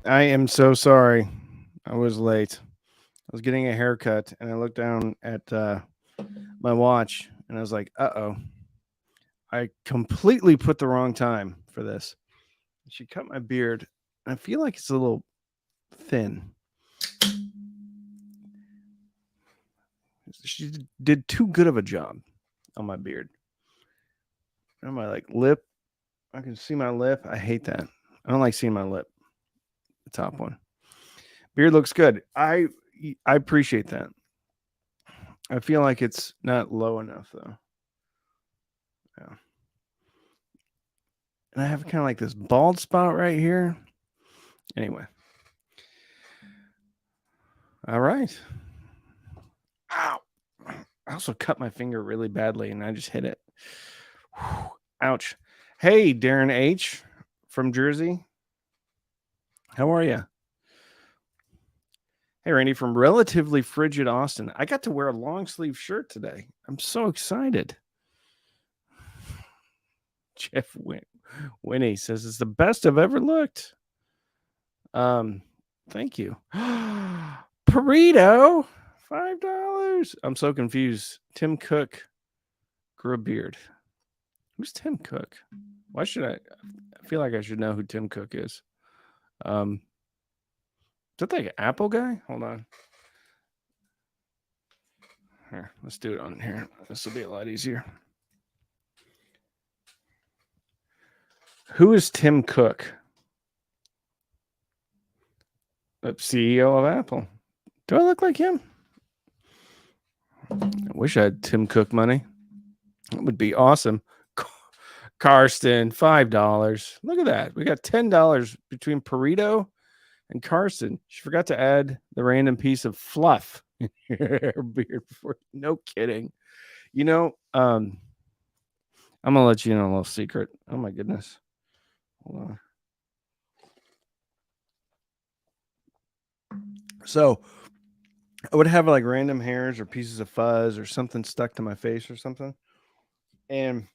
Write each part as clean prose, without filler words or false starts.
I am so sorry. I was late. I was getting a haircut and I looked down at my watch and I was like, uh oh, I completely put the wrong time for this. She cut my beard. I feel like it's a little thin. She did too good of a job on my beard. And my like lip, I can see my lip. I hate that. I don't like seeing my lip, the top one. Beard looks good. I appreciate that. I feel like it's not low enough though. Yeah. And I have kind of like this bald spot right here. Anyway. All right. Ow. I also cut my finger really badly and I just hit it. Whew. Ouch. Hey, Darren H from Jersey. How are you? Hey, Randy from relatively frigid Austin. I got to wear a long sleeve shirt today. I'm so excited. Jeff Winnie says it's the best I've ever looked. Thank you. Burrito, $5. I'm so confused. Tim Cook grew a beard. Who's Tim Cook? Why should I feel like I should know who Tim Cook is? Is that like an Apple guy? Hold on. Here, let's do it on here. This will be a lot easier. Who is Tim Cook? The CEO of Apple. Do I look like him? I wish I had Tim Cook money. That would be awesome. Karsten, $5. Look at that. We got $10 between Burrito and Karsten. She forgot to add the random piece of fluff in her beard before. No kidding. You know, I'm gonna let you in on a little secret. Oh my goodness. Hold on. So I would have like random hairs or pieces of fuzz or something stuck to my face or something. And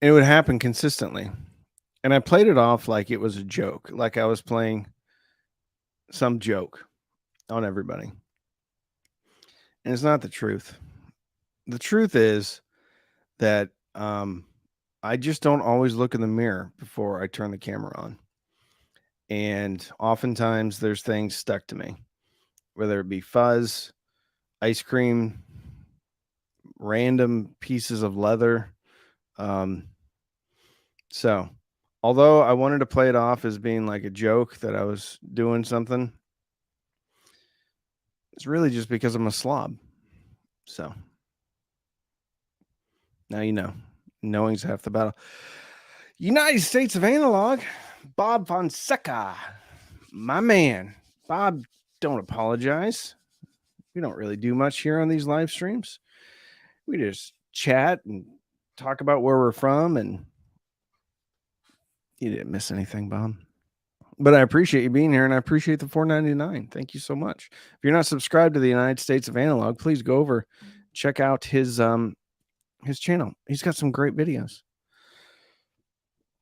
it would happen consistently. And I played it off like it was a joke, like I was playing some joke on everybody. And it's not the truth. The truth is that I just don't always look in the mirror before I turn the camera on. And oftentimes there's things stuck to me, whether it be fuzz, ice cream, random pieces of leather. So, although I wanted to play it off as being like a joke that I was doing something, it's really just because I'm a slob. So, now you know. Knowing's half the battle. United States of Analog, Bob Fonseca, my man. Bob, don't apologize. We don't really do much here on these live streams. We just chat and talk about where we're from, and you didn't miss anything, Bob. But I appreciate you being here, and I appreciate the $4.99. Thank you so much. If you're not subscribed to the United States of Analog, please go over, check out his channel. He's got some great videos.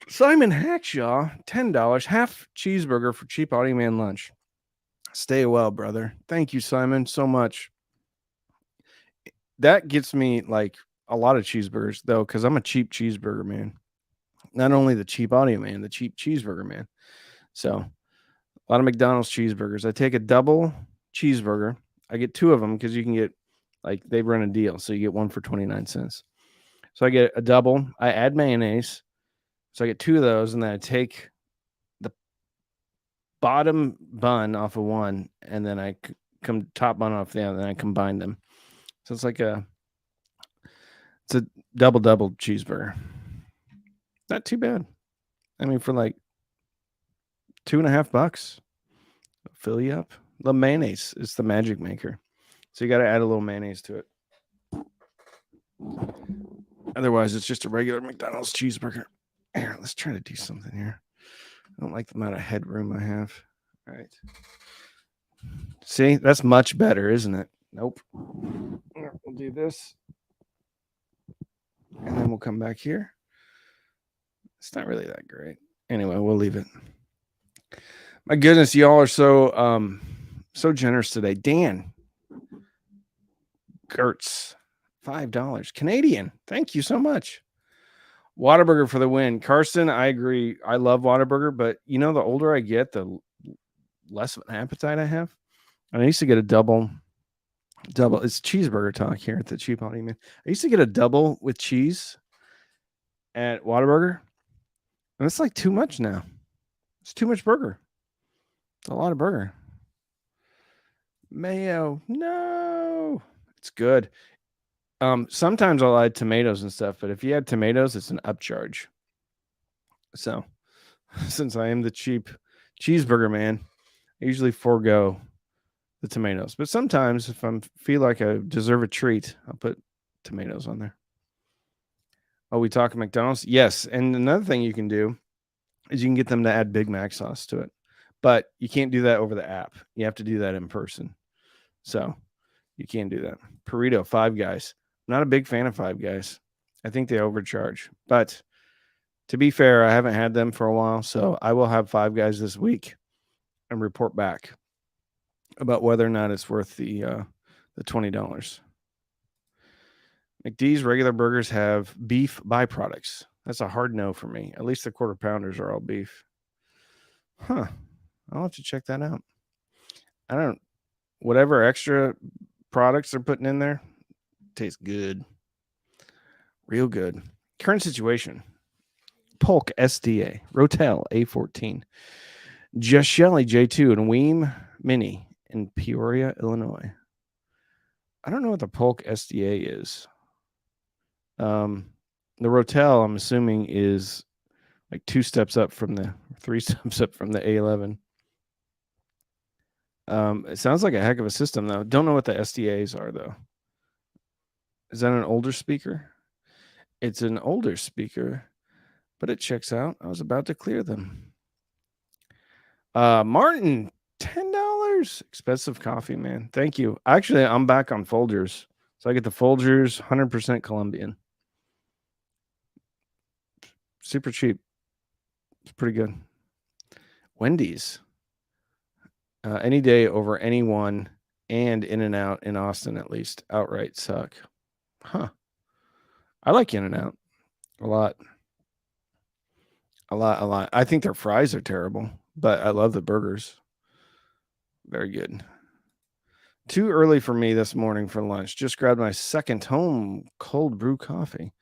Simon Hackshaw, $10, half cheeseburger for Cheap Audio Man lunch. Stay well, brother. Thank you, Simon, so much. That gets me like a lot of cheeseburgers, though, because I'm a cheap cheeseburger man. Not only the Cheap Audio Man, the cheap cheeseburger man. So, a lot of McDonald's cheeseburgers. I take a double cheeseburger. I get two of them because you can get, like, they run a deal. So, you get one for 29 cents. So, I get a double. I add mayonnaise. So, I get two of those, and then I take the bottom bun off of one, and then I come top bun off the other, and I combine them. So, it's like a double cheeseburger. Not too bad. I mean, for like $2.50, fill you up. The mayonnaise is the magic maker. So you got to add a little mayonnaise to it. Otherwise, it's just a regular McDonald's cheeseburger. Here, let's try to do something here. I don't like the amount of headroom I have. All right. See, that's much better, isn't it? Nope. We'll do this. And then we'll come back here. It's not really that great. Anyway, we'll leave it. My goodness, y'all are so generous today. Dan Gertz, $5 Canadian. Thank you so much. Whataburger for the win. Carson, I agree. I love Whataburger, but the older I get, the less of an appetite I have. And I used to get a double. It's cheeseburger talk here at the Cheap Audio Man. I used to get a double with cheese at Whataburger, and it's like too much now. It's too much burger. It's a lot of burger. Mayo, no, it's good. Sometimes I'll add tomatoes and stuff, but if you add tomatoes, it's an upcharge. So, since I am the cheap cheeseburger man, I usually forego the tomatoes. But sometimes, if I feel like I deserve a treat, I'll put tomatoes on there. Oh, we talk McDonald's? Yes. And another thing you can do is you can get them to add Big Mac sauce to it. But you can't do that over the app. You have to do that in person. So you can't do that. Burrito, Five Guys. I'm not a big fan of Five Guys. I think they overcharge. But to be fair, I haven't had them for a while. So I will have Five Guys this week and report back about whether or not it's worth the $20. McD's regular burgers have beef byproducts. That's a hard no for me. At least the quarter pounders are all beef. Huh. I'll have to check that out. Whatever extra products they're putting in there tastes good. Real good. Current situation. Polk SDA, Rotel A14, Just Shelly J2, and Weem Mini in Peoria, Illinois. I don't know what the Polk SDA is. The Rotel, I'm assuming, is like 3 steps up from the A11. It sounds like a heck of a system, though. Don't know what the SDAs are, though. Is that an older speaker? It's an older speaker, but it checks out. I was about to clear them. Martin, $10. Expensive coffee, man. Thank you. Actually, I'm back on Folgers. So I get the Folgers 100% Colombian. Super cheap. It's pretty good. Wendy's. Any day over anyone, and In-N-Out in Austin, at least. Outright suck. Huh. I like In-N-Out a lot. A lot. I think their fries are terrible, but I love the burgers. Very good. Too early for me this morning for lunch. Just grabbed my second home cold brew coffee.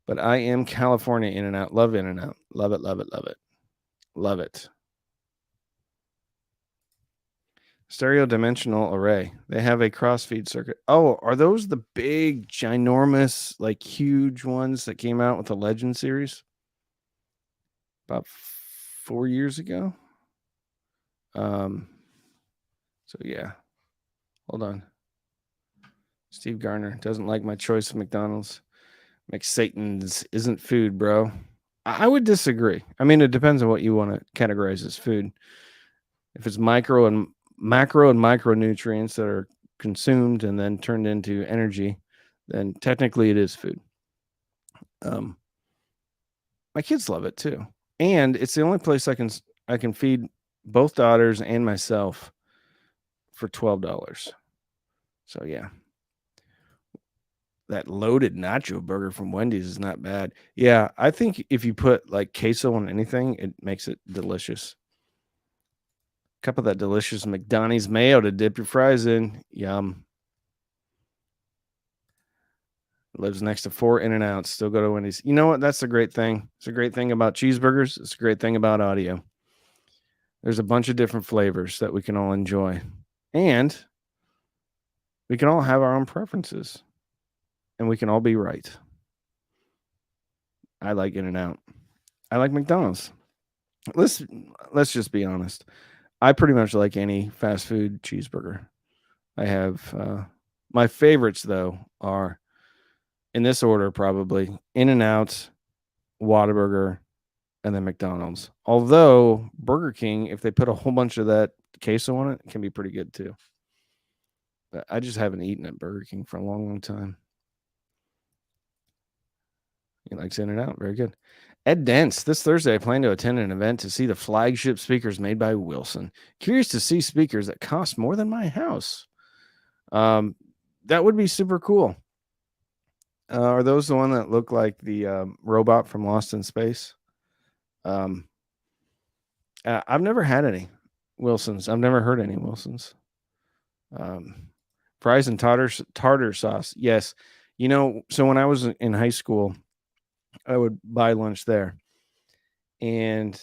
But I am California In-N-Out. Love In-N-Out. Love it, love it, love it. Love it. Stereo dimensional array. They have a cross-feed circuit. Oh, are those the big, ginormous, like huge ones that came out with the Legend series? About 4 years ago? So yeah. Hold on. Steve Garner doesn't like my choice of McDonald's. McSatan's isn't food, bro. I would disagree. I mean, it depends on what you want to categorize as food. If it's macro and micronutrients that are consumed and then turned into energy, then technically it is food. My kids love it too, and it's the only place I can feed both daughters and myself for $12. So yeah. That loaded nacho burger from Wendy's is not bad. Yeah, I think if you put like queso on anything, it makes it delicious. Cup of that delicious McDonald's mayo to dip your fries in. Yum. Lives next to 4 In-N-Outs. Still go to Wendy's. You know what? That's a great thing. It's a great thing about cheeseburgers. It's a great thing about audio. There's a bunch of different flavors that we can all enjoy. And we can all have our own preferences. And we can all be right. I like In-N-Out. I like McDonald's. Let's just be honest. I pretty much like any fast food cheeseburger. I have my favorites though are in this order probably In-N-Out, Whataburger, and then McDonald's. Although Burger King, if they put a whole bunch of that queso on it, can be pretty good too. But I just haven't eaten at Burger King for a long, long time. He likes In-N-Out. Very good. Ed Dents, this Thursday, I plan to attend an event to see the flagship speakers made by Wilson. Curious to see speakers that cost more than my house. That would be super cool. Are those the one that look like the robot from Lost in Space? I've never had any Wilsons. I've never heard any Wilsons. Fries and tartar sauce. Yes. So when I was in high school, I would buy lunch there. And,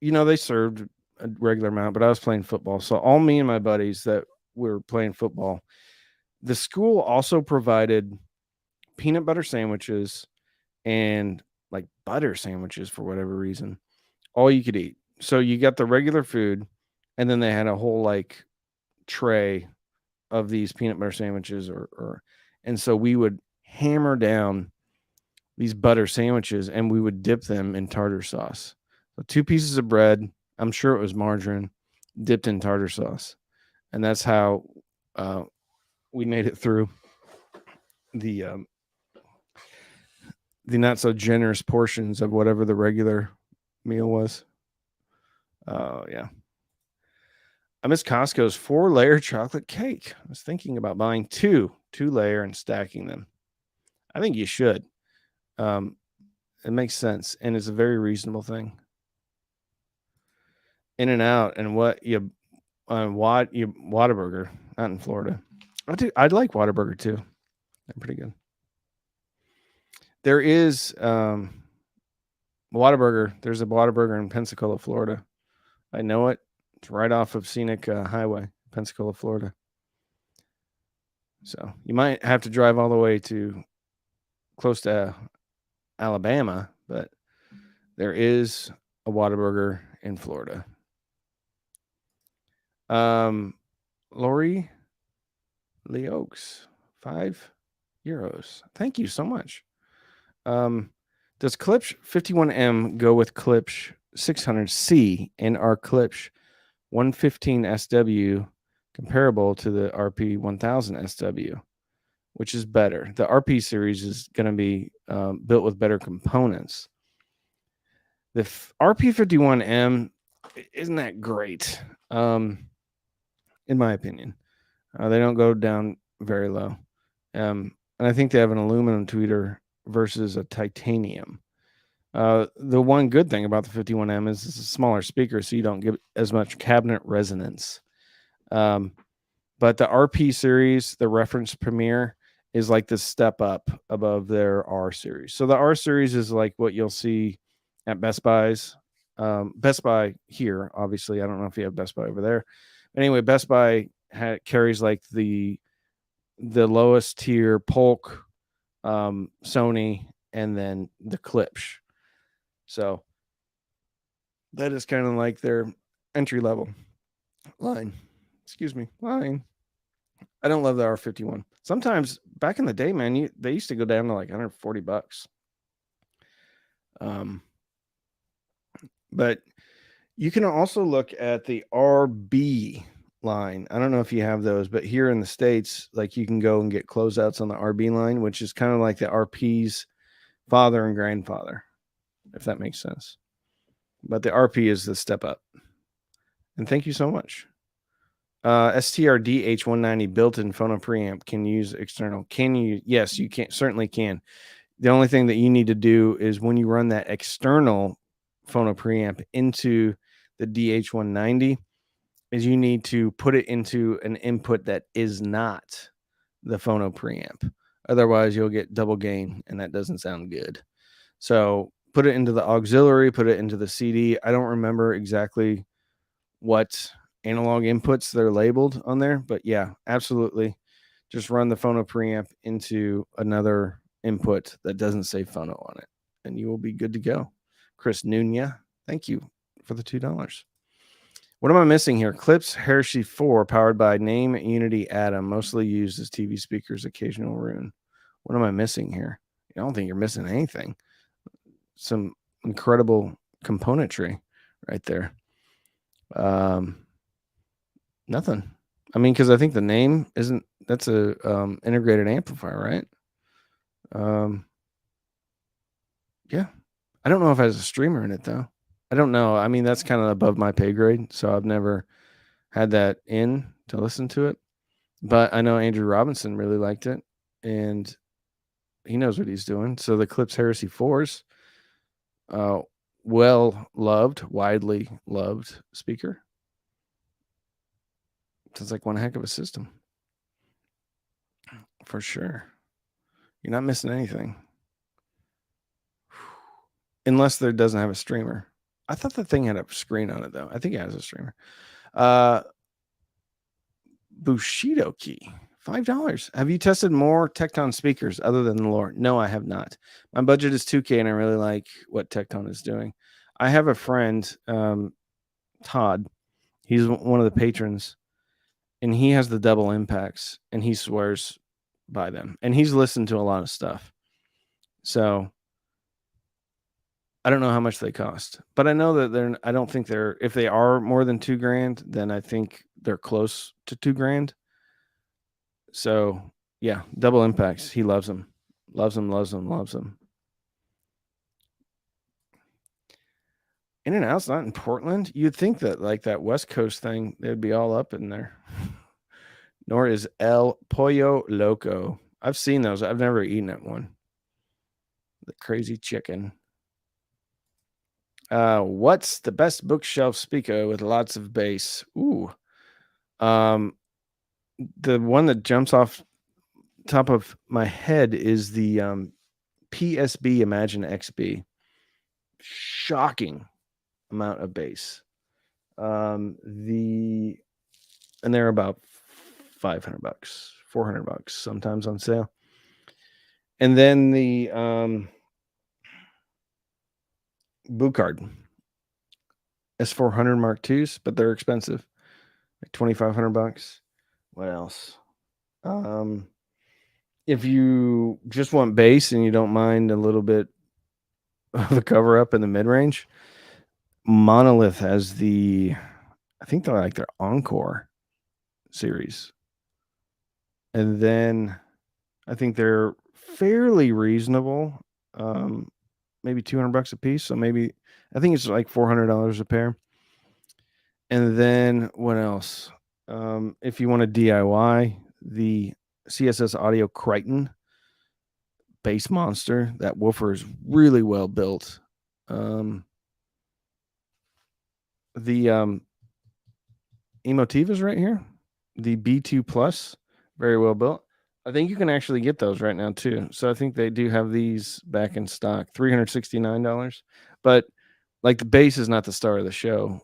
they served a regular amount, but I was playing football. So all me and my buddies that were playing football, the school also provided peanut butter sandwiches and like butter sandwiches for whatever reason. All you could eat. So you got the regular food, and then they had a whole like tray of these peanut butter sandwiches and so we would hammer down these butter sandwiches and we would dip them in tartar sauce. So 2 pieces of bread, I'm sure it was margarine, dipped in tartar sauce. And that's how we made it through the not so generous portions of whatever the regular meal was. Yeah. I miss Costco's 4-layer chocolate cake. I was thinking about buying 2-layer and stacking them. I think you should. It makes sense, and it's a very reasonable thing. In and Out, and Whataburger, not in Florida. I'd like Whataburger too. They're pretty good. There is Whataburger. There's a Whataburger in Pensacola, Florida. I know it. It's right off of Scenic Highway, Pensacola, Florida. So you might have to drive all the way to close to Alabama, but there is a Whataburger in Florida. Lori Lee Oaks, €5. Thank you so much. Does Klipsch 51M go with Klipsch 600C and are Klipsch 115 SW comparable to the RP 1000 SW? Which is better? The RP series is going to be built with better components. The RP 51M isn't that great, in my opinion. They don't go down very low. And I think they have an aluminum tweeter versus a titanium. The one good thing about the 51M is it's a smaller speaker, so you don't get as much cabinet resonance. But the RP series, the reference Premier, is like the step up above their R series. So the R series is like what you'll see at Best Buy's. Best Buy here, obviously. I don't know if you have Best Buy over there. Anyway, Best Buy carries like the lowest tier Polk, Sony, and then the Klipsch. So that is kind of like their entry level line. Line. I don't love the R51. Sometimes back in the day, man, they used to go down to like $140. But you can also look at the RB line. I don't know if you have those, but here in the States, like you can go and get closeouts on the RB line, which is kind of like the RP's father and grandfather, if that makes sense. But the RP is the step up. And thank you so much. STRD H190 built-in phono preamp can use external. Can you? Yes, you can. Certainly can. The only thing that you need to do is when you run that external phono preamp into the DH190 is you need to put it into an input that is not the phono preamp. Otherwise, you'll get double gain, and that doesn't sound good. So put it into the auxiliary, put it into the CD. I don't remember exactly what analog inputs they're labeled on there, but yeah, absolutely. Just run the phono preamp into another input that doesn't say phono on it, and you will be good to go. Chris Nunya, thank you for the $2. What am I missing here? Klipsch Hershey 4 powered by Name Unity Atom, mostly used as TV speakers, occasional Rune. What am I missing here? I don't think you're missing anything. Some incredible componentry right there. Nothing. I mean, because I think the name isn't. That's a integrated amplifier, right? Yeah. I don't know if it has a streamer in it though. I don't know. I mean, that's kind of above my pay grade, so I've never had that in to listen to it. But I know Andrew Robinson really liked it, and he knows what he's doing. So the Clips Heresy 4s, well loved, widely loved speaker. Sounds like one heck of a system. For sure. You're not missing anything. Unless there doesn't have a streamer. I thought the thing had a screen on it though. I think it has a streamer. Bushido key. $5. Have you tested more Tecton speakers other than the Lore? No, I have not. My budget is $2K and I really like what Tecton is doing. I have a friend, Todd. He's one of the patrons, and he has the double impacts, and he swears by them. And he's listened to a lot of stuff. So I don't know how much they cost, but I know that I don't think they're, if they are more than $2,000, then I think they're close to $2,000. So yeah, double impacts. He loves them. Loves them, loves them, loves them. In and Out's not in Portland. You'd think that like that West Coast thing, they'd be all up in there. Nor is El Pollo Loco. I've seen those. I've never eaten at one. The crazy chicken. What's the best bookshelf speaker with lots of bass? Ooh. The one that jumps off top of my head is the PSB Imagine XB. Shocking amount of bass. And they're about $500, $400 sometimes on sale. And then the Bucard S400 Mark IIs, but they're expensive, like $2,500. What else? If you just want bass and you don't mind a little bit of a cover up in the mid range, Monolith has I think they're like their Encore series. And then I think they're fairly reasonable, maybe $200 a piece. So maybe I think it's like $400 a pair. And then what else? If you want to DIY, the CSS Audio Crichton Bass Monster, that woofer is really well built. The Emotivas right here, the B2 Plus, very well built. I think you can actually get those right now too. So I think they do have these back in stock, $369. But like the bass is not the star of the show.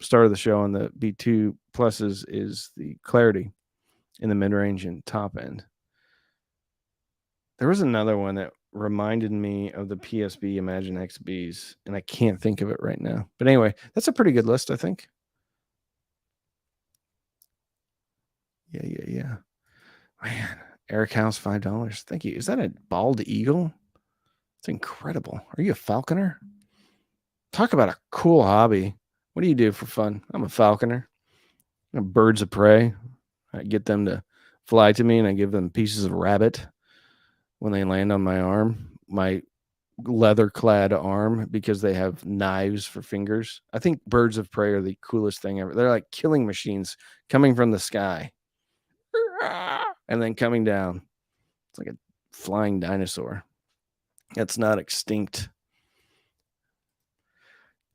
Star of the show on the B2 Pluses is the clarity in the mid range and top end. There was another one that reminded me of the PSB Imagine XBs, and I can't think of it right now. But anyway, that's a pretty good list, I think. Yeah. Man, Eric House, $5. Thank you. Is that a bald eagle? It's incredible. Are you a falconer? Talk about a cool hobby. What do you do for fun? I'm a falconer. I'm birds of prey. I get them to fly to me, and I give them pieces of rabbit when they land on my arm, my leather-clad arm, because they have knives for fingers. I think birds of prey are the coolest thing ever. They're like killing machines coming from the sky and then coming down. It's like a flying dinosaur. It's not extinct.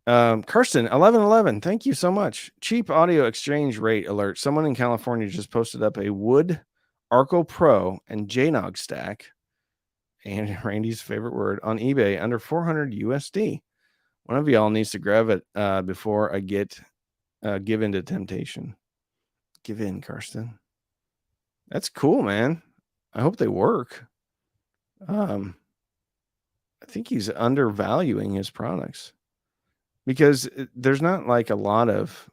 Kirsten, 1111, thank you so much. Cheap audio exchange rate alert. Someone in California just posted up a Wood Arco Pro and JNOG stack, and Randy's favorite word, on eBay under 400 USD. One of y'all needs to grab it before I give in to temptation. Give in, Kirsten. That's cool, man. I hope they work. I think he's undervaluing his products, because there's not like a lot of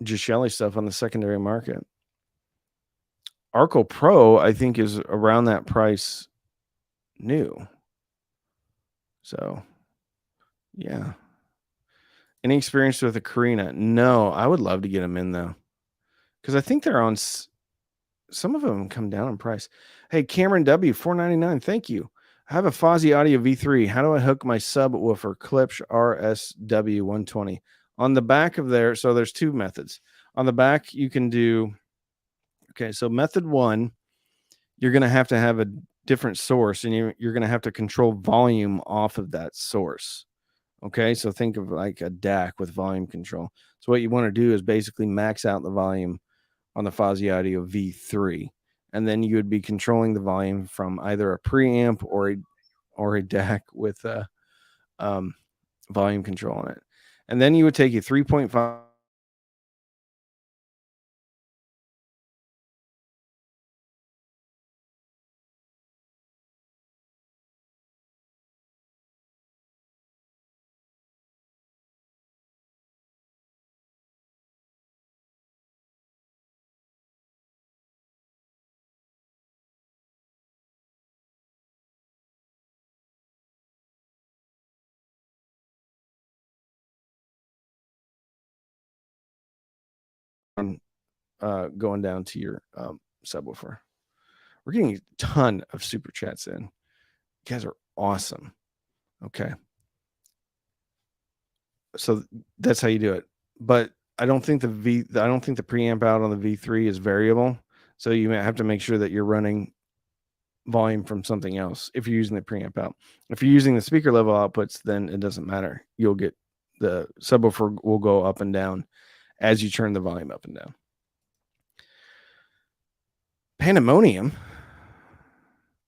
Gishelli stuff on the secondary market. Arco Pro, I think, is around that price new. So, yeah. Any experience with a Carina? No, I would love to get them in, though, because I think they're on, some of them come down in price. Hey, Cameron W, $4.99. Thank you. I have a Fozzy Audio V3. How do I hook my subwoofer Klipsch RSW120? On the back of there, so there's two methods. On the back, you can do, okay, so method one, you're going to have a different source and you're going to have to control volume off of that source. Okay, so think of like a DAC with volume control. So what you want to do is basically max out the volume on the Fozzy Audio V3, and then you would be controlling the volume from either a preamp or a DAC with um, volume control on it. And then you would take a 3.5 going down to your subwoofer. We're getting a ton of super chats in. You guys are awesome. Okay. So that's how you do it. But I don't think the preamp out on the V3 is variable. So you have to make sure that you're running volume from something else if you're using the preamp out. If you're using the speaker level outputs, then it doesn't matter. You'll get the subwoofer will go up and down as you turn the volume up and down. Pandemonium.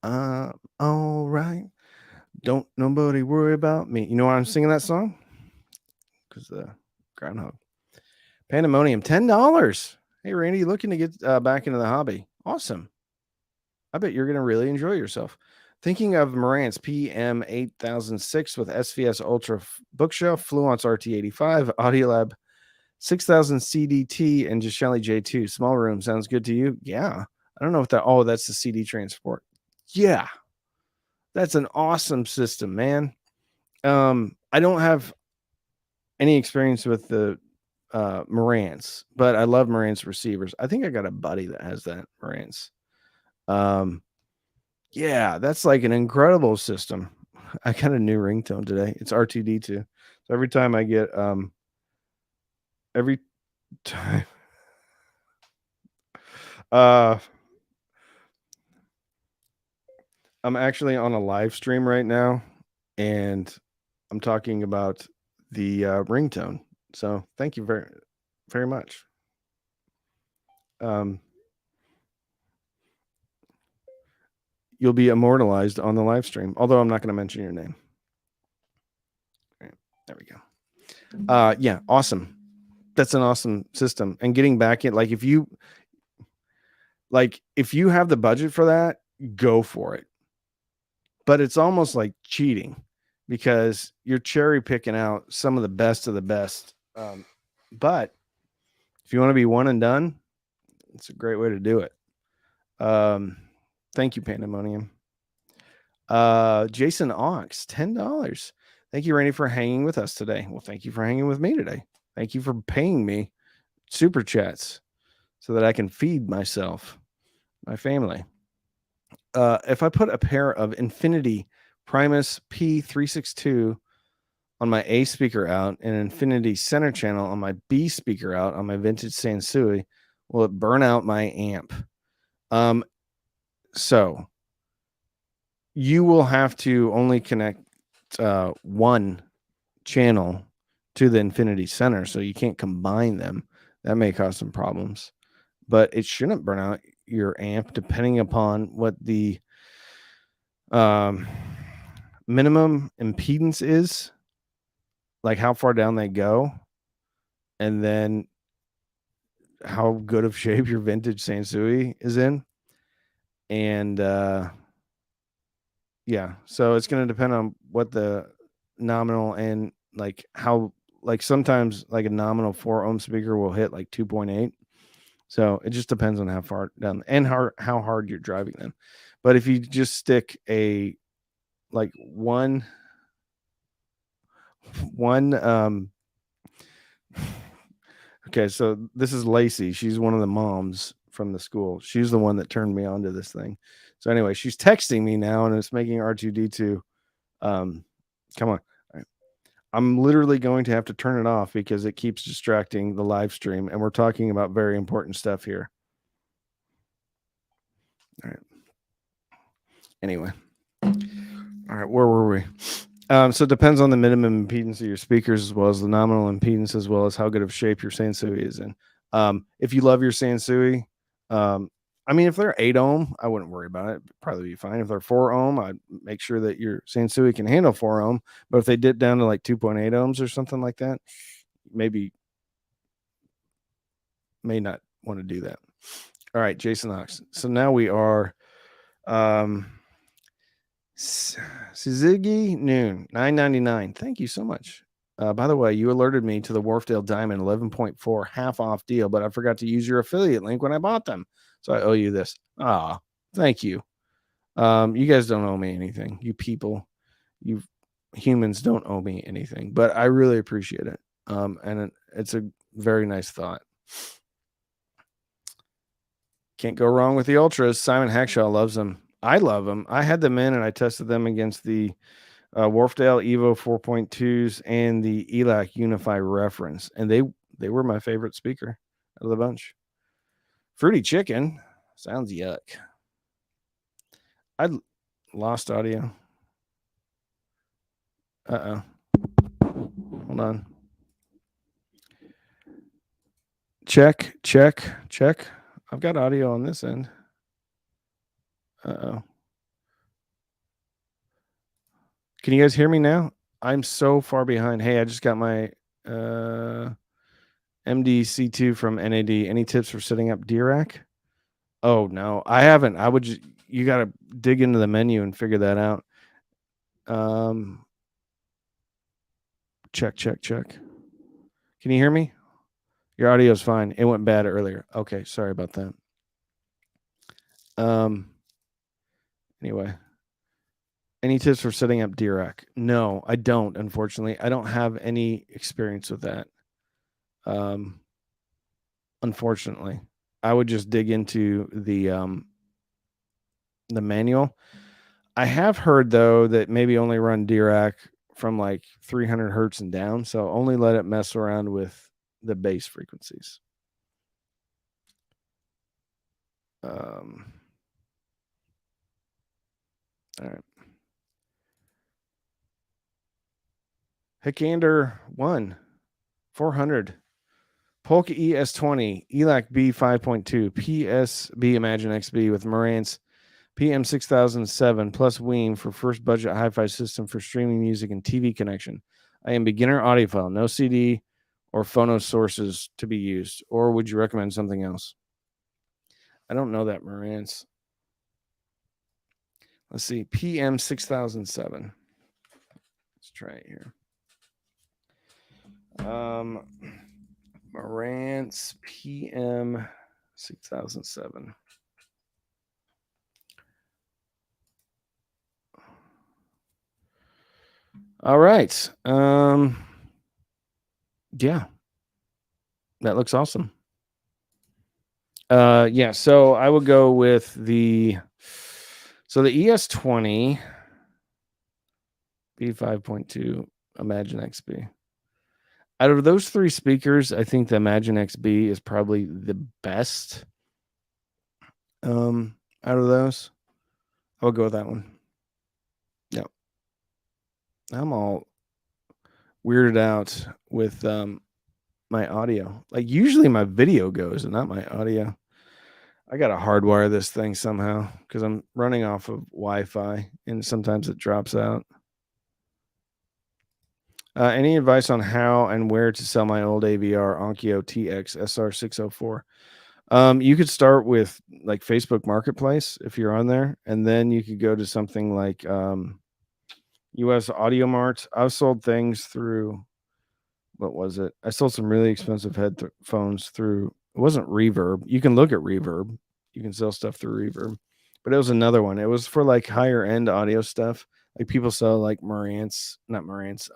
All right. Don't nobody worry about me. You know why I'm singing that song? Because the groundhog. Pandemonium, $10. Hey, Randy, looking to get back into the hobby. Awesome. I bet you're going to really enjoy yourself. Thinking of Marantz PM8006 with SVS Ultra bookshelf, Fluence RT85, Audiolab 6000 CDT, and Gishelli J2. Small room. Sounds good to you? Yeah. I don't know if that, oh, that's the CD transport. Yeah. That's an awesome system, man. I don't have any experience with the Marantz, but I love Marantz receivers. I think I got a buddy that has that Marantz. Yeah, that's like an incredible system. I got a new ringtone today. It's R2D2. So every time I get every time uh I'm actually on a live stream right now and I'm talking about the ringtone. So thank you very very much. You'll be immortalized on the live stream, although I'm not going to mention your name. Right, there we go. Yeah, awesome. That's an awesome system. And getting back in, like if you have the budget for that, go for it. But it's almost like cheating because you're cherry picking out some of the best of the best. But if you want to be one and done, it's a great way to do it. Thank you, Pandemonium. Jason Ox, $10. Thank you, Randy, for hanging with us today. Well, thank you for hanging with me today. Thank you for paying me super chats so that I can feed myself, my family. If I put a pair of Infinity Primus P362 on my A speaker out and Infinity Center Channel on my B speaker out on my vintage Sansui, will it burn out my amp? So you will have to only connect one channel to the Infinity Center, so you can't combine them. That may cause some problems, but it shouldn't burn out your amp depending upon what the minimum impedance is, like how far down they go, and then how good of shape your vintage Sansui is in. And yeah, so it's going to depend on what the nominal and like how, like sometimes like a nominal 4 ohm speaker will hit like 2.8. So it just depends on how far down and how hard you're driving them. But if you just stick a like one okay, so this is Lacey. She's one of the moms from the school. She's the one that turned me on to this thing. So anyway, she's texting me now, and it's making R2D2. Come on. All right. I'm literally going to have to turn it off because it keeps distracting the live stream, and we're talking about very important stuff here. All right. Anyway. All right, where were we? So it depends on the minimum impedance of your speakers, as well as the nominal impedance, as well as how good of shape your Sansui is in. If you love your Sansui, I mean, if they're 8 ohm, I wouldn't worry about it. It'd probably be fine. If they're 4 ohm, I'd make sure that your Sansui can handle 4 ohm. But if they dip down to like 2.8 ohms or something like that, maybe may not want to do that. All right, Jason Ox. So now we are Suzuki Noon, $9.99. Thank you so much. By the way, you alerted me to the Wharfdale Diamond 11.4 half off deal, but I forgot to use your affiliate link when I bought them. So I owe you this. Thank you. You guys don't owe me anything. You people, you humans don't owe me anything, but I really appreciate it. And it's a very nice thought. Can't go wrong with the Ultras. Simon Hackshaw loves them. I love them. I had them in and I tested them against the Wharfdale Evo 4.2s and the ELAC Unify Reference, and they were my favorite speaker out of the bunch. Fruity Chicken sounds yuck. I lost audio. Hold on. Check. I've got audio on this end. Can you guys hear me now? I'm so far behind. Hey, I just got my MDC2 from NAD. Any tips for setting up DRAC? Oh, no, I haven't. I would just, you got to dig into the menu and figure that out. Check. Can you hear me? Your audio is fine. It went bad earlier. Okay, sorry about that. Anyway, any tips for setting up DRAC? No, I don't. Unfortunately, I don't have any experience with that. Unfortunately, I would just dig into the manual. I have heard though that maybe only run DRAC from like 300 hertz and down, so only let it mess around with the bass frequencies. All right. Hickander 1, 400. Polka ES20, ELAC B 5.2, PSB Imagine XB with Marantz PM6007 plus Weem for first budget hi-fi system for streaming music and TV connection. I am beginner audiophile, no CD or phono sources to be used. Or would you recommend something else? I don't know that Marantz. Let's see, PM6007. Let's try it here. Marantz PM6007. All right. Yeah. That looks awesome. Yeah, so I would go with the ES20 B5.2 Imagine XB. Out of those 3 speakers, I think the Imagine XB is probably the best. Out of those, I would go with that one. Yep. I'm all weirded out with my audio. Like usually my video goes and not my audio. I got to hardwire this thing somehow because I'm running off of Wi-Fi and sometimes it drops out. Any advice on how and where to sell my old AVR Onkyo TX SR604? You could start with like Facebook Marketplace if you're on there, and then you could go to something like US Audio Mart. I've sold things through, what was it? I sold some really expensive headphones through, it wasn't Reverb. You can look at Reverb. You can sell stuff through Reverb, but it was another one. It was for like higher end audio stuff. Like people sell like Marantz, not Marantz.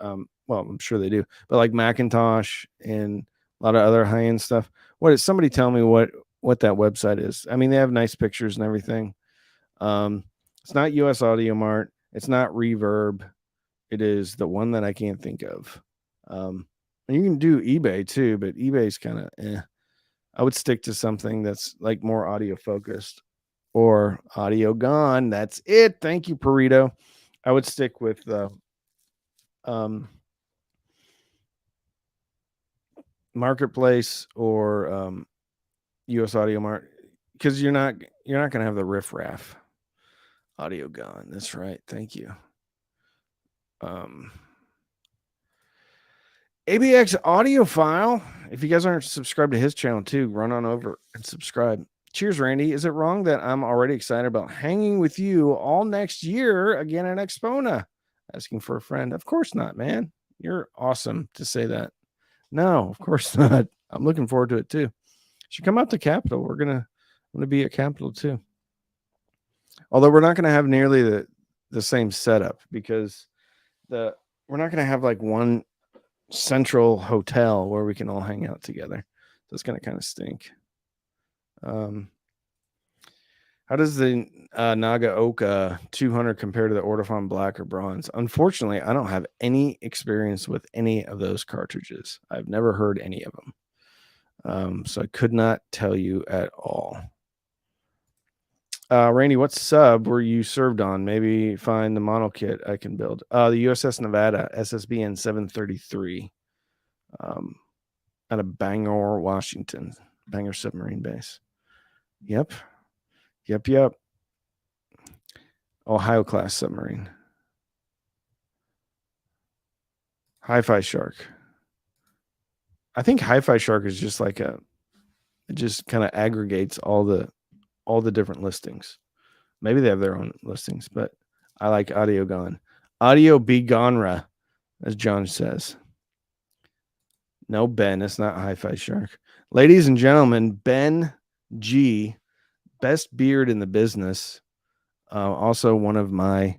Well, I'm sure they do, but like Macintosh and a lot of other high end stuff. What did somebody tell me? What what that website is. I mean, they have nice pictures and everything. It's not US Audio Mart. It's not Reverb. It is the one that I can't think of. And you can do eBay too, but eBay's kind of I would stick to something that's like more audio focused or audio gone. That's it. Thank you, Burrito. I would stick with um, Marketplace or US Audio Mart because you're not gonna have the riffraff audio gone. That's right. Thank you. Um, ABX Audiophile. If you guys aren't subscribed to his channel too, run on over and subscribe. Cheers, Randy. Is it wrong that I'm already excited about hanging with you all next year again at Expona? Asking for a friend. Of course not, man. You're awesome to say that. No, of course not. I'm looking forward to it too. Should come out to Capitol. I'm gonna be at Capitol too. Although we're not gonna have nearly the same setup because we're not gonna have like one central hotel where we can all hang out together. So it's gonna kind of stink. How does the Nagaoka 200 compare to the Ortofon Black or Bronze? Unfortunately, I don't have any experience with any of those cartridges. I've never heard any of them. So I could not tell you at all. Randy, what sub were you served on? Maybe find the mono kit I can build. The USS Nevada SSBN 733 out of Bangor, Washington. Bangor Submarine Base. Yep. Ohio class submarine. Hi-Fi Shark. I think Hi-Fi Shark is just like it just kind of aggregates all the different listings. Maybe they have their own listings, but I like Audio Gone. Audio Be Gonra, as John says. No, Ben, it's not Hi-Fi Shark. Ladies and gentlemen, Ben G, best beard in the business. Also one of my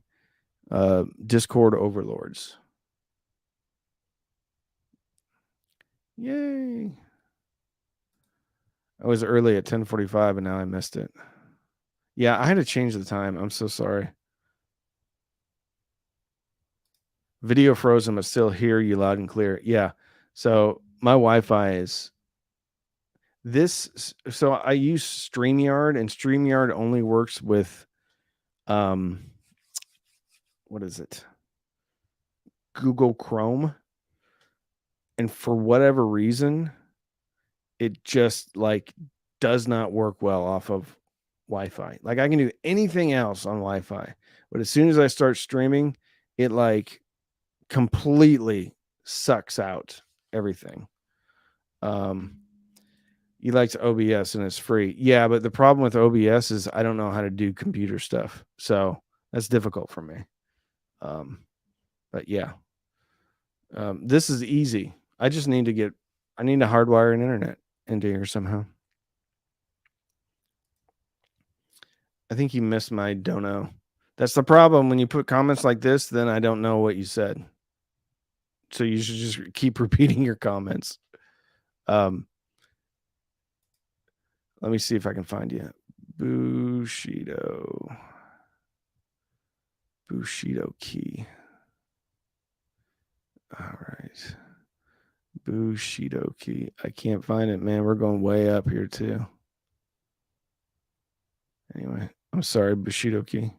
Discord overlords. Yay. I was early at 10:45 and now I missed it. Yeah, I had to change the time. I'm so sorry. Video frozen, but still hear you loud and clear. Yeah. So my Wi-Fi is this. So I use StreamYard, and StreamYard only works with what is it? Google Chrome. And for whatever reason, it just like does not work well off of Wi-Fi. Like I can do anything else on Wi-Fi, but as soon as I start streaming, it like completely sucks out everything. He likes OBS and it's free. Yeah, but the problem with OBS is I don't know how to do computer stuff. So that's difficult for me. But yeah. This is easy. I just need to hardwire an internet into here somehow. I think you missed my dono. That's the problem. When you put comments like this, then I don't know what you said. So you should just keep repeating your comments. Let me see if I can find you. Bushido key. All right. Bushido key. I can't find it, man. We're going way up here too. Anyway, I'm sorry, Bushido key. Do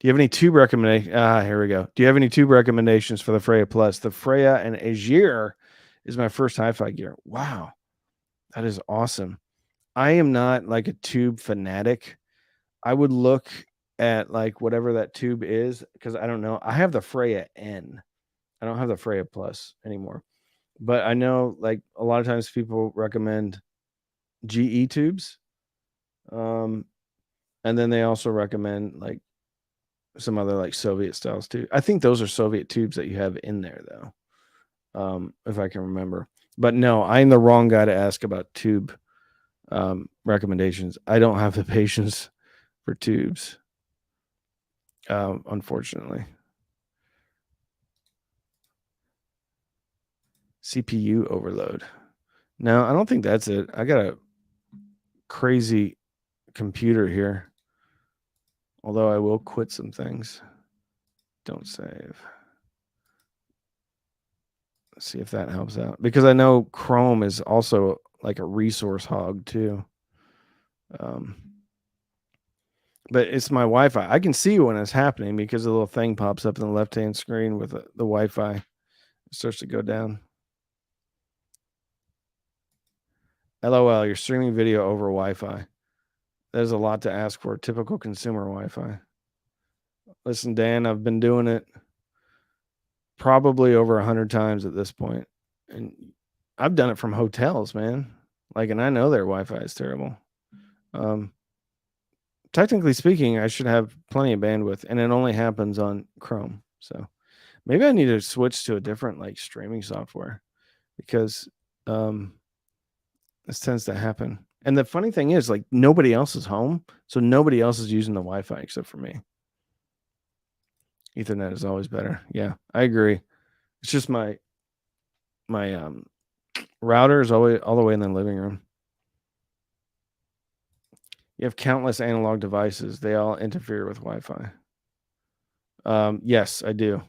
you have any tube recommendations? Here we go. Do you have any tube recommendations for the Freya Plus? The Freya and Azure is my first hi-fi gear. Wow. That is awesome. I am not like a tube fanatic. I would look at like whatever that tube is because I don't know. I have the Freya N. I don't have the Freya Plus anymore. But I know like a lot of times people recommend GE tubes. And then they also recommend like some other like Soviet styles too. I think those are Soviet tubes that you have in there though. If I can remember. But no, I'm the wrong guy to ask about tube recommendations. I don't have the patience for tubes. Unfortunately. CPU overload. No, I don't think that's it. I gotta crazy computer here. Although I will quit some things. Don't save. Let's see if that helps out. Because I know Chrome is also like a resource hog too. But it's my Wi-Fi. I can see when it's happening because a little thing pops up in the left-hand screen with the Wi-Fi. It starts to go down. LOL, you're streaming video over Wi-Fi. That is a lot to ask for typical consumer Wi-Fi. Listen, Dan, I've been doing it probably over 100 times at this point. And I've done it from hotels, man. Like, and I know their Wi-Fi is terrible. Technically speaking, I should have plenty of bandwidth, and it only happens on Chrome. So maybe I need to switch to a different like streaming software because this tends to happen. And the funny thing is, like, nobody else is home, so nobody else is using the Wi-Fi except for me. Ethernet is always better. Yeah, I agree. It's just my router is always all the way in the living room. You have countless analog devices. They all interfere with Wi-Fi. Yes, I do.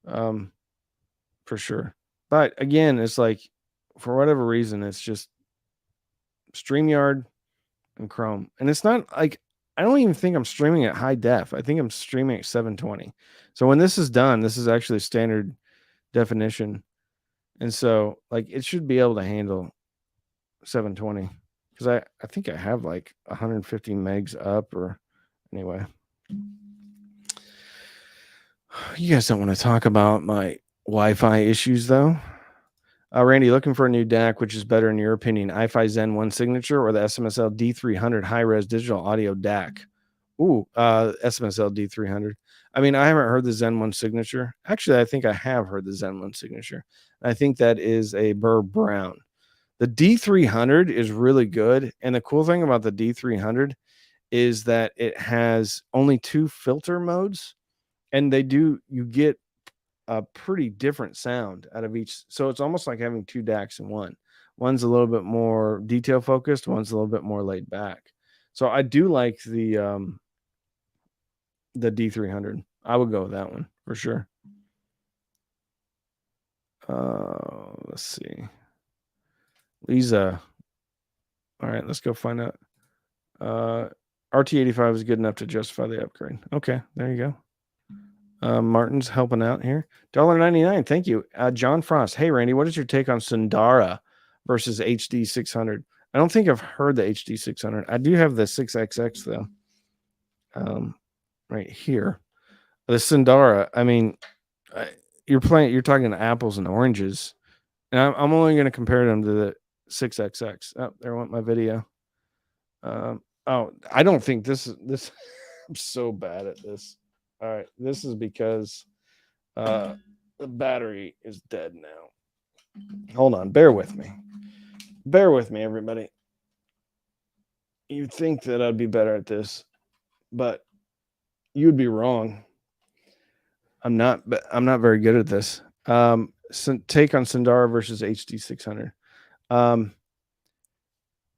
For sure. But again, it's like for whatever reason, it's just StreamYard and Chrome. And it's not like I don't even think I'm streaming at high def. I think I'm streaming at 720. So when this is done, this is actually standard definition. And so like it should be able to handle 720 because I think I have like 150 megs up or anyway. You guys don't want to talk about my Wi-Fi issues though. Randy, looking for a new DAC, which is better in your opinion, iFi Zen 1 Signature or the SMSL D300 high-res digital audio DAC? Ooh, SMSL D300. I mean, I haven't heard the Zen 1 Signature. Actually, I think I have heard the Zen 1 Signature. I think that is a Burr Brown. The D300 is really good. And the cool thing about the D300 is that it has only 2 filter modes. And you get a pretty different sound out of each. So it's almost like having 2 DACs in one. One's a little bit more detail focused, one's a little bit more laid back. So I do like the D300. I would go with that one for sure. Let's see. Lisa. All right, let's go find out. RT85 is good enough to justify the upgrade. Okay, there you go. Martin's helping out here. $1.99. Thank you. John Frost. Hey, Randy, what is your take on Sundara versus HD 600? I don't think I've heard the HD 600. I do have the 6XX though. Right here. The Sundara. I mean, you're talking apples and oranges, and I'm only going to compare them to the 6XX. Oh, there went my video. I don't think this. I'm so bad at this. All right, this is because the battery is dead now. Hold on, bear with me. Bear with me, everybody. You'd think that I'd be better at this, but you'd be wrong. I'm not very good at this. Take on Sundara versus HD 600.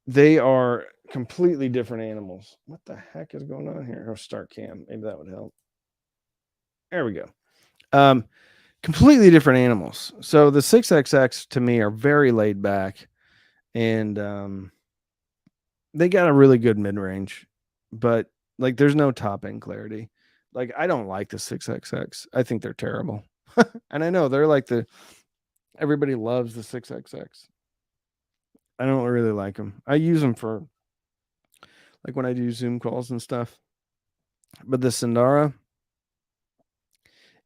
They are completely different animals. What the heck is going on here? Oh, start cam. Maybe that would help. There we go. Completely different animals. So the 6XX to me are very laid back, and they got a really good mid range, but like there's no top end clarity. Like I don't like the 6XX. I think they're terrible, and I know they're like everybody loves the 6XX. I don't really like them. I use them for like when I do Zoom calls and stuff. But the Sundara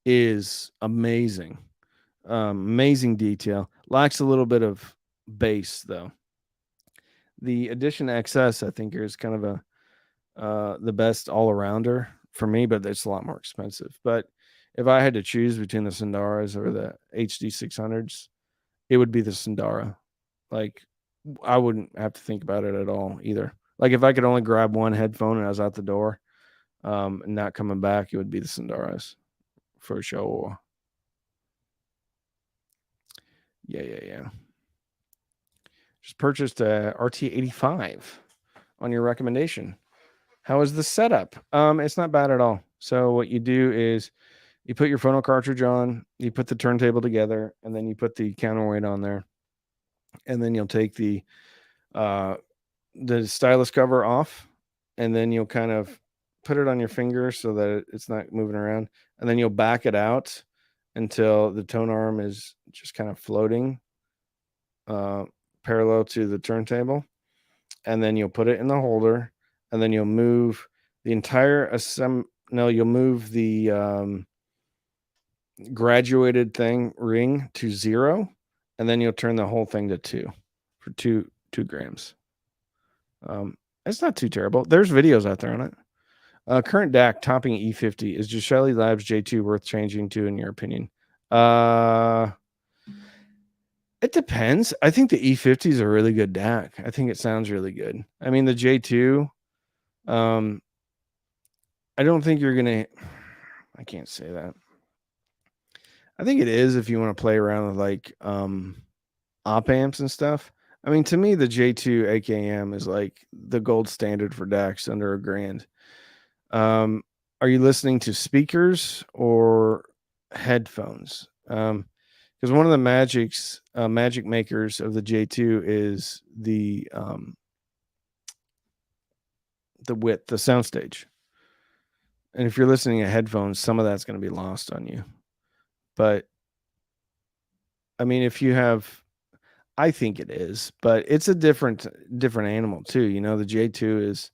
is amazing. Amazing detail. Lacks a little bit of bass though. The Edition XS I think is kind of the best all-arounder for me, but it's a lot more expensive. But if I had to choose between the Sundaras or the HD 600s, it would be the Sundara. Like I wouldn't have to think about it at all either. Like if I could only grab one headphone and I was out the door and not coming back, it would be the Sundaras for sure. Yeah. Just purchased a RT85. on your recommendation. How is the setup? It's not bad at all. So what you do is you put your phono cartridge on, you put the turntable together, and then you put the counterweight on there, and then you'll take uh, the stylus cover off, and then you'll kind of put it on your finger so that it's not moving around, and then you'll back it out until the tone arm is just kind of floating uh, parallel to the turntable, and then you'll put it in the holder, and then you'll move the entire no, you'll move the graduated thing ring to 0, and then you'll turn the whole thing to 2 for 2 grams. It's not too terrible. There's videos out there on it. Current DAC topping E50. Is Shelly Labs J2 worth changing to, in your opinion? It depends. I think the E50 is a really good DAC. I think it sounds really good. I mean, the J2, I don't think you're going to, I can't say that. I think it is if you want to play around with like op amps and stuff. I mean, to me, the J2 AKM is like the gold standard for DACs under $1,000. Are you listening to speakers or headphones? Because one of the magic makers of the J2 is the width, the soundstage. And if you're listening to headphones, some of that's going to be lost on you. But I mean, if you have, I think it is, but it's a different animal too. You know, the J2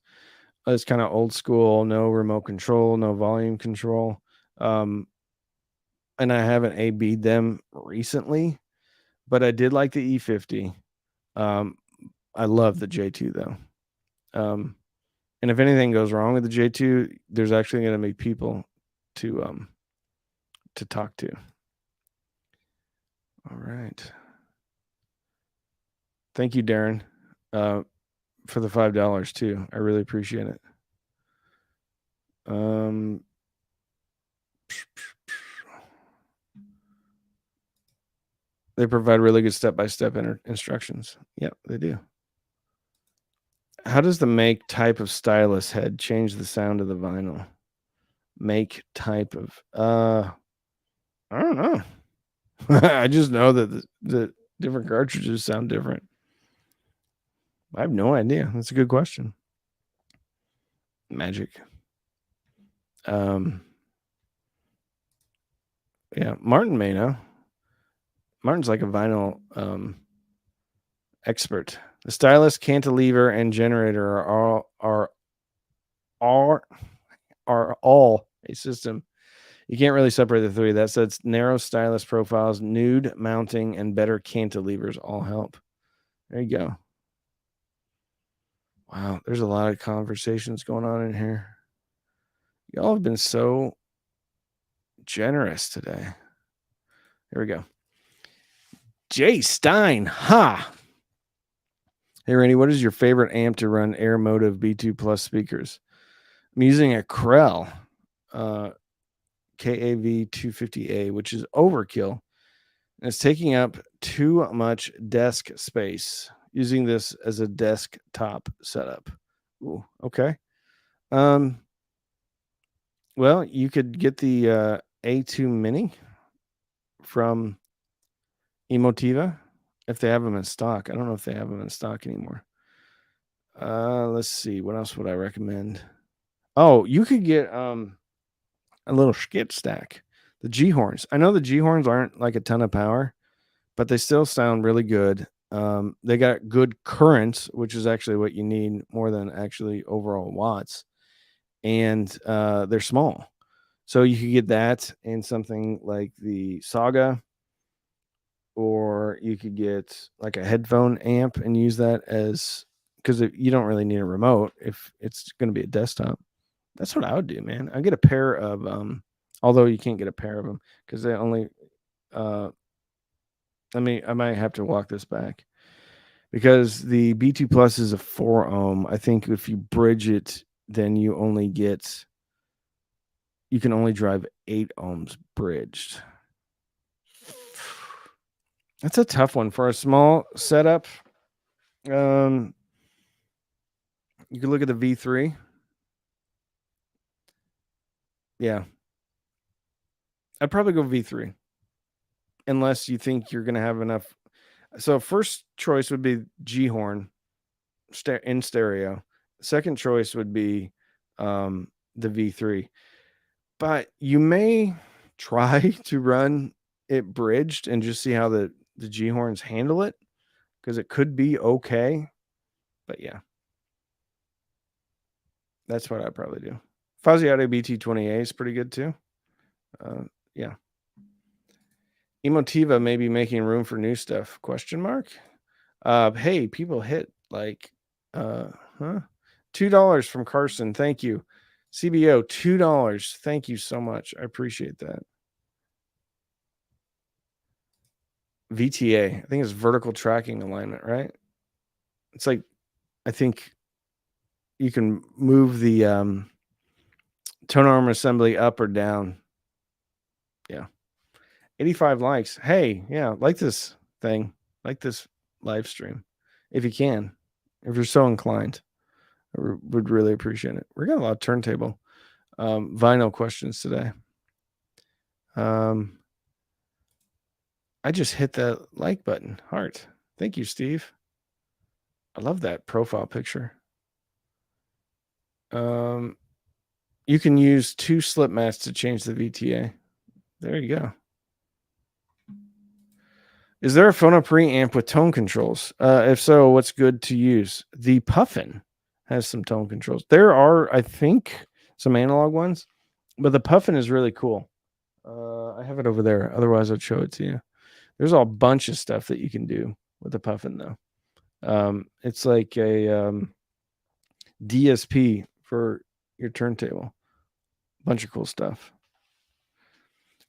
is kind of old school, no remote control, no volume control. And I haven't A/B'd them recently, but I did like the E50. I love the J2 though. And if anything goes wrong with the J2, there's actually going to be people to talk to. All right. Thank you, Darren, for the $5 too. I really appreciate it. They provide really good step-by-step instructions. Yep, they do. How does the make type of stylus head change the sound of the vinyl? Make type of I don't know. I just know that the different cartridges sound different. I have no idea. That's a good question. Magic. Yeah, Martin may know. Martin's like a vinyl expert. The stylus, cantilever, and generator are all a system. You can't really separate the three. That said, narrow stylus profiles, nude mounting, and better cantilevers all help. There you go. Wow, there's a lot of conversations going on in here. Y'all have been so generous today. Here we go. Jay Stein, ha! Hey, Randy, what is your favorite amp to run Air Motive B2 Plus speakers? I'm using a Krell KAV250A, which is overkill. And it's taking up too much desk space. Using this as a desktop setup. Ooh, okay. Well, you could get the A2 Mini from Emotiva if they have them in stock. I don't know if they have them in stock anymore. Let's see. What else would I recommend? Oh, you could get a little skit stack. The G horns. I know the G horns aren't like a ton of power, but they still sound really good. They got good currents, which is actually what you need more than actually overall watts. And they're small. So you could get that in something like the Saga, or you could get like a headphone amp and use that as, because you don't really need a remote if it's going to be a desktop. That's what I would do, man. I get a pair of, although you can't get a pair of them because they only, I might have to walk this back because the B2 Plus is a 4 ohm. I think if you bridge it, then you can only drive 8 ohms bridged. That's a tough one for a small setup. You can look at the V3. Yeah. I'd probably go V3 unless you think you're going to have enough. So first choice would be G horn in stereo. Second choice would be the V3. But you may try to run it bridged and just see how the G horns handle it, because it could be okay. But yeah, that's what I'd probably do. Fuzzy Audio BT20A is pretty good too. Yeah. Emotiva may be making room for new stuff? Question mark. Hey, people hit like $2 from Carson. Thank you. CBO $2. Thank you so much. I appreciate that. VTA, I think it's vertical tracking alignment, right? It's like, I think you can move the tone arm assembly up or down. Yeah. 85 likes. Hey, yeah, like this thing, like this live stream, if you can, if you're so inclined. I would really appreciate it. We're getting a lot of turntable vinyl questions today. I just hit the like button. Heart. Thank you, Steve. I love that profile picture. You can use 2 slip mats to change the VTA. There you go. Is there a phono preamp with tone controls? If so, what's good to use? The Puffin has some tone controls. There are, I think, some analog ones, but the Puffin is really cool. I have it over there. Otherwise, I'd show it to you. There's a bunch of stuff that you can do with the Puffin, though. It's like a DSP for your turntable. Bunch of cool stuff.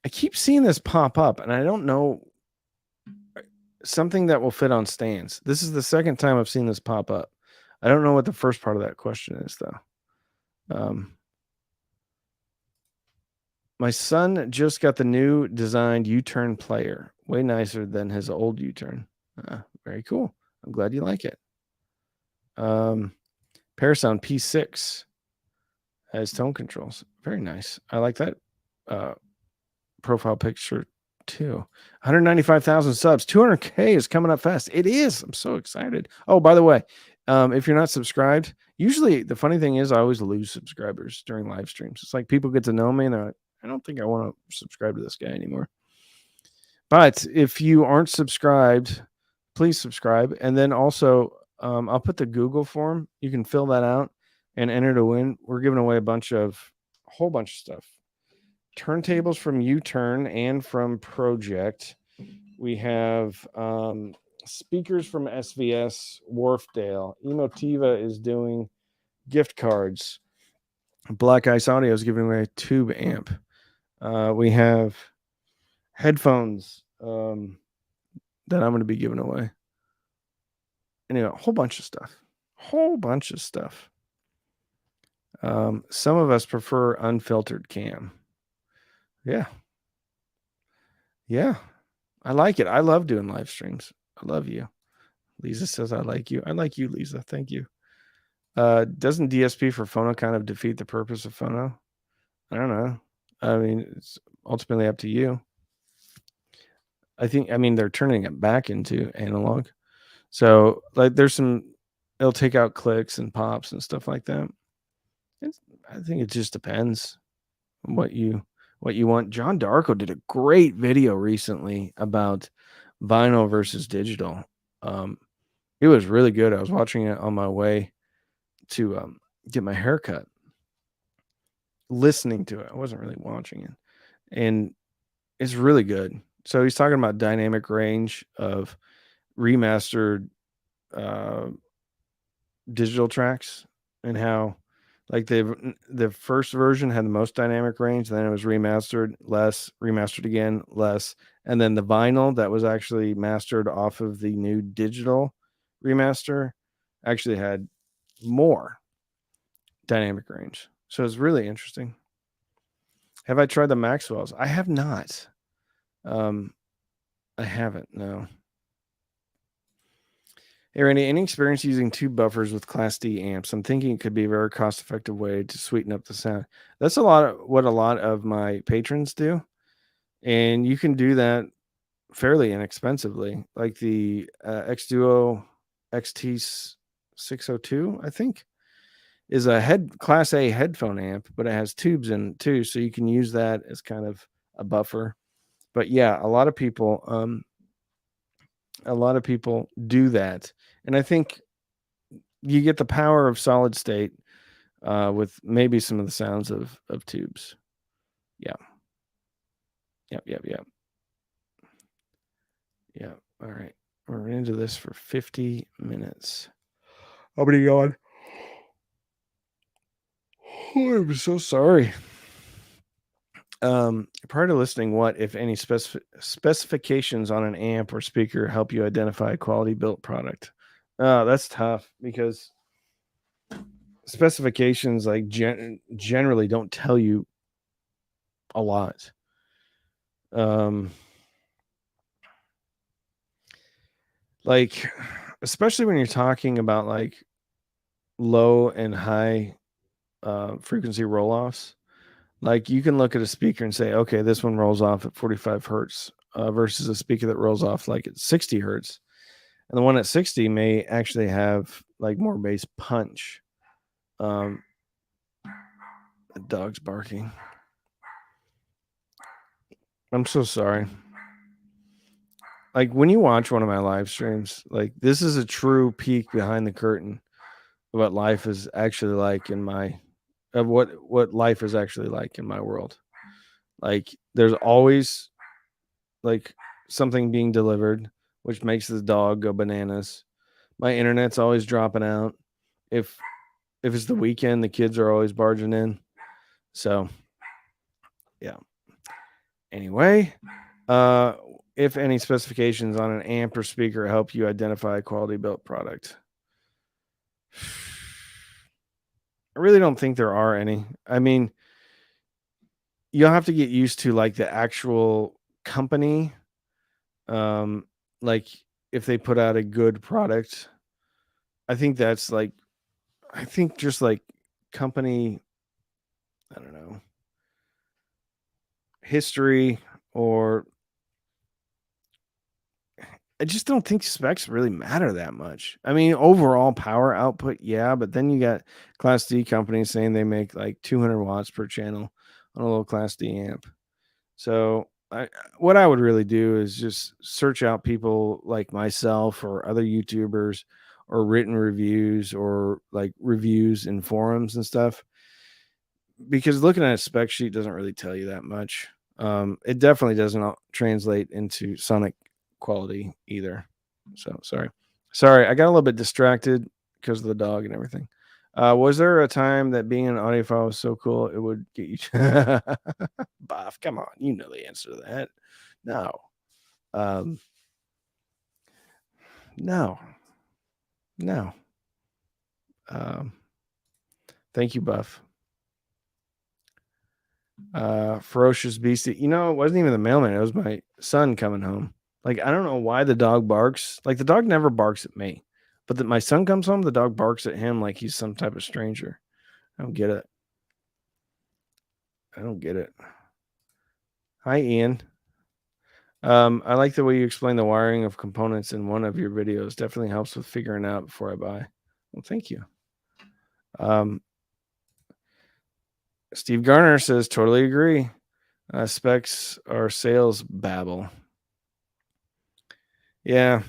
I keep seeing this pop up, and I don't know. Something that will fit on stands. This is the second time I've seen this pop up. I don't know what the first part of that question is, though. My son just got the new designed U-turn player. Way nicer than his old U-turn. Very cool. I'm glad you like it. Parasound P6 has tone controls. Very nice. I like that profile picture too. 195,000 subs. 200K is coming up fast. It is. I'm so excited. Oh, by the way, if you're not subscribed, usually the funny thing is I always lose subscribers during live streams. It's like people get to know me and they're like, I don't think I want to subscribe to this guy anymore. But if you aren't subscribed, please subscribe. And then also, I'll put the Google form. You can fill that out and enter to win. We're giving away a whole bunch of stuff. Turntables from U-Turn and from Project. We have speakers from SVS Wharfdale. Emotiva is doing gift cards. Black Ice Audio is giving away a tube amp. We have headphones that I'm going to be giving away. Anyway, a whole bunch of stuff. Some of us prefer unfiltered cam. Yeah. I like it. I love doing live streams. I love you. Lisa says, I like you. I like you, Lisa. Thank you. Doesn't DSP for phono kind of defeat the purpose of phono? I don't know. I mean, it's ultimately up to you. I mean, they're turning it back into analog. So like it'll take out clicks and pops and stuff like that. I think it just depends on what you want. John Darko did a great video recently about vinyl versus digital. It was really good. I was watching it on my way to get my hair cut, listening to it. I wasn't really watching it, and it's really good. So he's talking about dynamic range of remastered digital tracks and how like the first version had the most dynamic range, then it was remastered again less, and then the vinyl that was actually mastered off of the new digital remaster actually had more dynamic range. So it's really interesting. Have I tried the Maxwells? I have not. I haven't, no. Hey, Randy, any experience using tube buffers with Class D amps? I'm thinking it could be a very cost-effective way to sweeten up the sound. That's a lot of what a lot of my patrons do, and you can do that fairly inexpensively. Like the X Duo XT 602, I think, is a head Class A headphone amp, but it has tubes in it too, so you can use that as kind of a buffer. But yeah, a lot of people do that, and I think you get the power of solid state with maybe some of the sounds of tubes. Yeah, yep. Yeah. All right, we're into this for 50 minutes. How many on? Oh, I'm so sorry. Prior to listening, what, if any, specifications on an amp or speaker help you identify a quality built product? That's tough because specifications like generally don't tell you a lot. Um, like, especially when you're talking about like low and high frequency roll offs. Like you can look at a speaker and say, okay, this one rolls off at 45 hertz versus a speaker that rolls off like at 60 hertz. And the one at 60 may actually have like more bass punch. Um, the dog's barking. I'm so sorry. Like when you watch one of my live streams, like this is a true peek behind the curtain of what life is actually like in my of what life is actually like in my world. Like there's always like something being delivered, which makes the dog go bananas. My internet's always dropping out. If if it's the weekend, the kids are always barging in. So yeah. Anyway, uh, if any specifications on an amp or speaker help you identify a quality built product. I really don't think there are any. I mean, you'll have to get used to like the actual company. Um, like if they put out a good product, I think that's like, I think just like company, I don't know, history, or I just don't think specs really matter that much. I mean, overall power output, yeah, but then you got Class D companies saying they make like 200 watts per channel on a little Class D amp. So, what I would really do is just search out people like myself or other YouTubers or written reviews or like reviews in forums and stuff, because looking at a spec sheet doesn't really tell you that much. It definitely doesn't translate into sonic quality either. So sorry, I got a little bit distracted because of the dog and everything. Was there a time that being an audiophile was so cool it would get you? Buff, come on, you know the answer to that. No, um, no, no. Um, Thank you, Buff. Ferocious beastie. You know, it wasn't even the mailman. It was my son coming home. Like, I don't know why the dog barks. Like, the dog never barks at me, but my son comes home, the dog barks at him like he's some type of stranger. I don't get it. I don't get it. Hi, Ian. I like the way you explain the wiring of components in one of your videos. Definitely helps with figuring out before I buy. Well, thank you. Um, Steve Garner says, totally agree. Specs are sales babble. Yeah.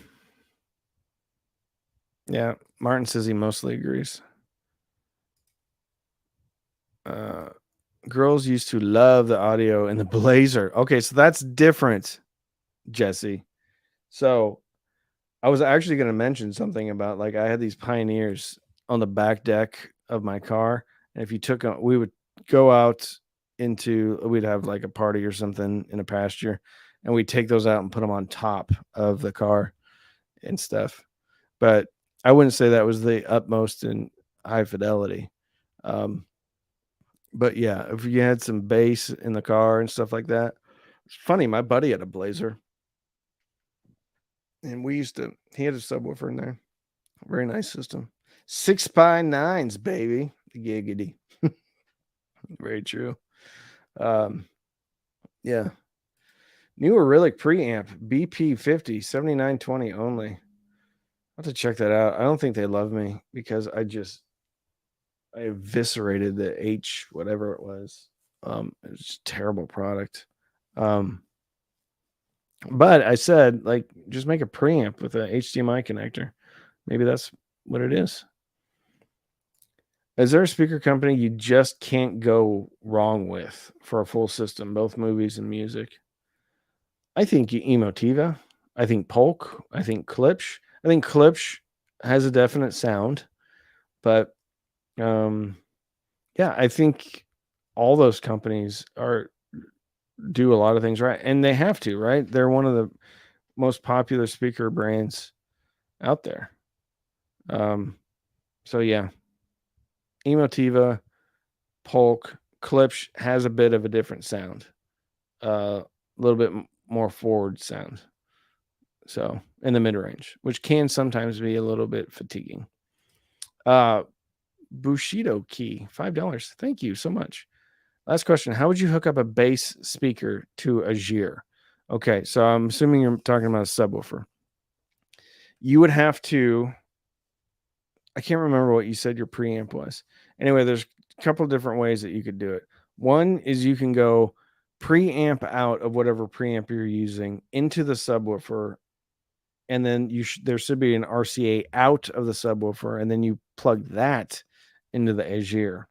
Yeah. Martin says he mostly agrees. Uh, Girls used to love the audio in the Blazer. Okay, so that's different, Jesse. So I was actually going to mention something about like I had these Pioneers on the back deck of my car, and if you took a, we would go out into, we'd have like a party or something in a pasture, and we'd take those out and put them on top of the car and stuff. But I wouldn't say that was the utmost in high fidelity. Um, but yeah, if you had some bass in the car and stuff like that, it's funny. My buddy had a Blazer, and he had a subwoofer in there. Very nice system. 6x9s, baby. Giggity. Very true. Um, yeah. Newer Relic preamp, BP50, 7920 only. I'll have to check that out. I don't think they love me because I eviscerated the H, whatever it was. It was just a terrible product. Um, but I said, like, just make a preamp with a HDMI connector. Maybe that's what it is. Is there a speaker company you just can't go wrong with for a full system, both movies and music? I think Emotiva. I think Polk. I think Klipsch. I think Klipsch has a definite sound, but um, yeah, I think all those companies are do a lot of things right, and they have to, right? They're one of the most popular speaker brands out there. So yeah, Emotiva, Polk, Klipsch has a bit of a different sound, a little bit more forward sound. So in the mid range, which can sometimes be a little bit fatiguing. Bushido key, $5. Thank you so much. Last question: how would you hook up a bass speaker to a Gear? Okay, so I'm assuming you're talking about a subwoofer. You would have to. I can't remember what you said your preamp was. Anyway, there's a couple of different ways that you could do it. One is you can go preamp out of whatever preamp you're using into the subwoofer, and then there should be an RCA out of the subwoofer, and then you plug that into the Azure.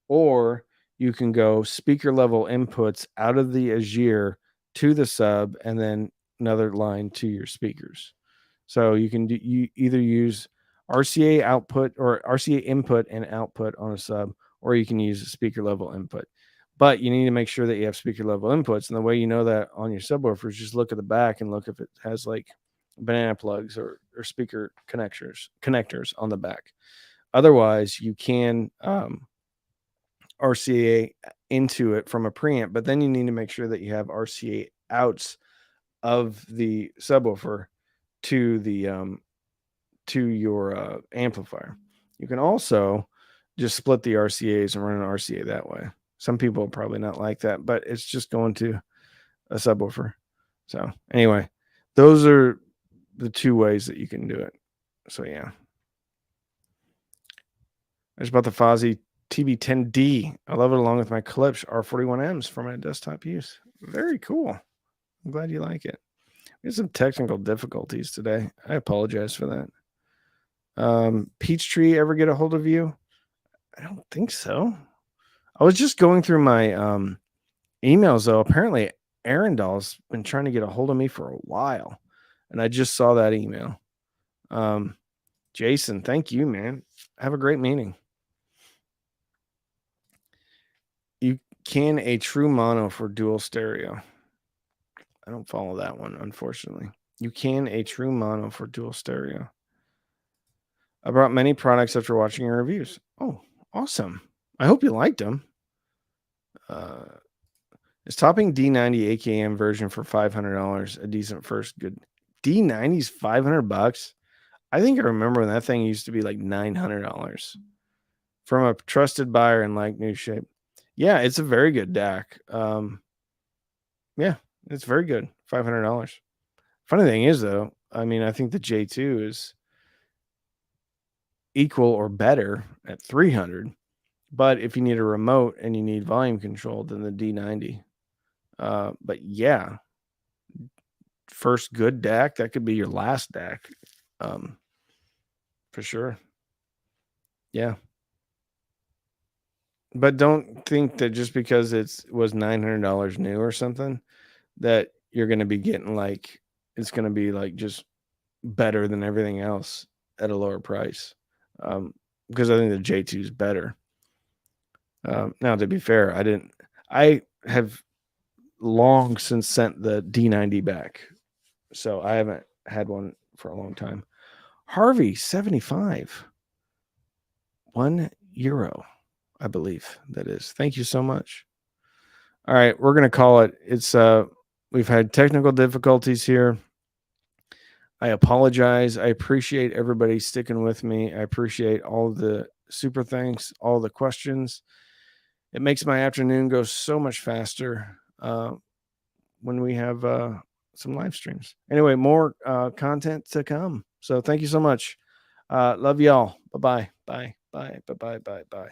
Or you can go speaker level inputs out of the Azure to the sub, and then another line to your speakers. So you either use RCA output or RCA input and output on a sub, or you can use a speaker level input. But you need to make sure that you have speaker level inputs. And the way you know that on your subwoofer is just look at the back and look if it has like banana plugs or speaker connectors on the back. Otherwise, you can RCA into it from a preamp, but then you need to make sure that you have RCA outs of the subwoofer to the to your amplifier. You can also just split the RCAs and run an RCA that way. Some people probably not like that, but it's just going to a subwoofer. So anyway, those are the two ways that you can do it. So yeah. I just bought the Fozzy TB10D. I love it along with my Klipsch R41Ms for my desktop use. Very cool. I'm glad you like it. We had some technical difficulties today. I apologize for that. Peachtree ever get a hold of you? I don't think so. I was just going through my emails though. Apparently Arundel's been trying to get a hold of me for a while, and I just saw that email. Jason, thank you, man. Have a great meeting. You can a true mono for dual stereo. I don't follow that one, unfortunately. You can a true mono for dual stereo. I brought many products after watching your reviews. Oh, awesome. I hope you liked them. Is topping D90 AKM version for $500 a decent first good? D90's $500. I think I remember when that thing used to be like $900 from a trusted buyer in like new shape. Yeah, it's a very good DAC. Yeah, it's very good. $500. Funny thing is though, I mean, I think the J2 is equal or better at 300. But if you need a remote and you need volume control, then the D90. But yeah, first good DAC, that could be your last DAC. For sure. Yeah. But don't think that just because it was $900 new or something that you're going to be getting like, it's going to be like just better than everything else at a lower price. Because I think the J2 is better. Now, to be fair, I have long since sent the D90 back. So I haven't had one for a long time. Harvey, 75. €1, I believe that is. Thank you so much. All right, we're going to call it. It's we've had technical difficulties here. I apologize. I appreciate everybody sticking with me. I appreciate all the super thanks, all the questions. It makes my afternoon go so much faster when we have some live streams. Anyway, more content to come. So thank you so much. Love y'all. Bye-bye. Bye. Bye. Bye. Bye. Bye. Bye.